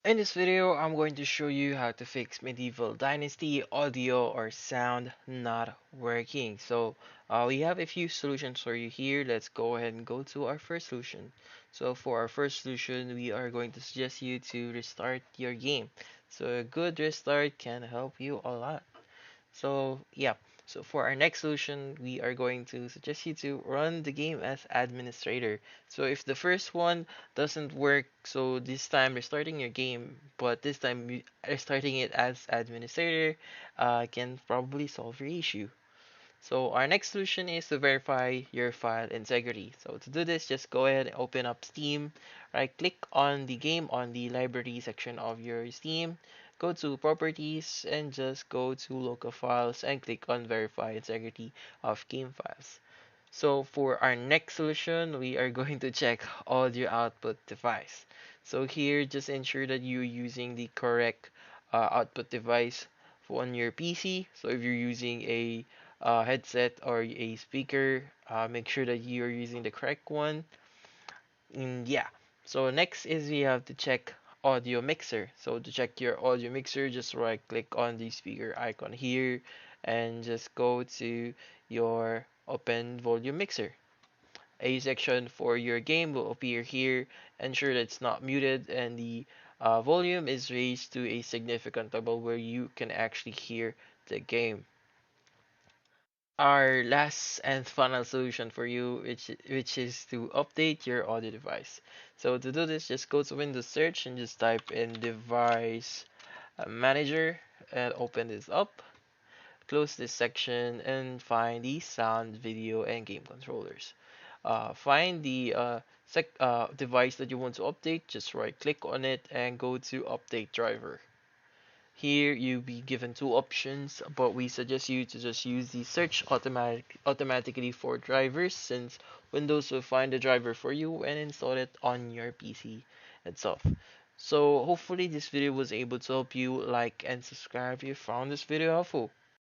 In this video, I'm going to show you how to fix Medieval Dynasty audio or sound not working. We have a few solutions for you here. Let's go ahead and go to our first solution. So for our first solution, we are going to suggest you to restart your game. So a good restart can help you a lot. So yeah, so for our next solution, we are going to suggest you to run the game as administrator. So if the first one doesn't work, so this time restarting your game, but this time restarting it as administrator can probably solve your issue. So our next solution is to verify your file integrity. So to do this, just go ahead and open up Steam, right click on the game on the library section of your Steam, go to properties and just go to local files and click on verify integrity of game files. So for our next solution, we are going to check audio output device. So here, just ensure that you're using the correct output device on your PC. So if you're using a headset or a speaker, make sure that you're using the correct one. And yeah. So next is we have to check audio mixer. So to check your audio mixer, just right click on the speaker icon here and just go to your open volume mixer. A section for your game will appear here. Ensure that it's not muted and the volume is raised to a significant level where you can actually hear the game. Our last and final solution for you, which is to update your audio device. So to do this, just go to Windows Search and just type in Device Manager and open this up. Close this section and find the sound, video, and game controllers. Find the device that you want to update. Just right click on it and go to Update Driver. Here you'll be given two options, but we suggest you to just use the search automatically for drivers since Windows will find the driver for you and install it on your PC itself. So hopefully this video was able to help you. Like and subscribe if you found this video helpful.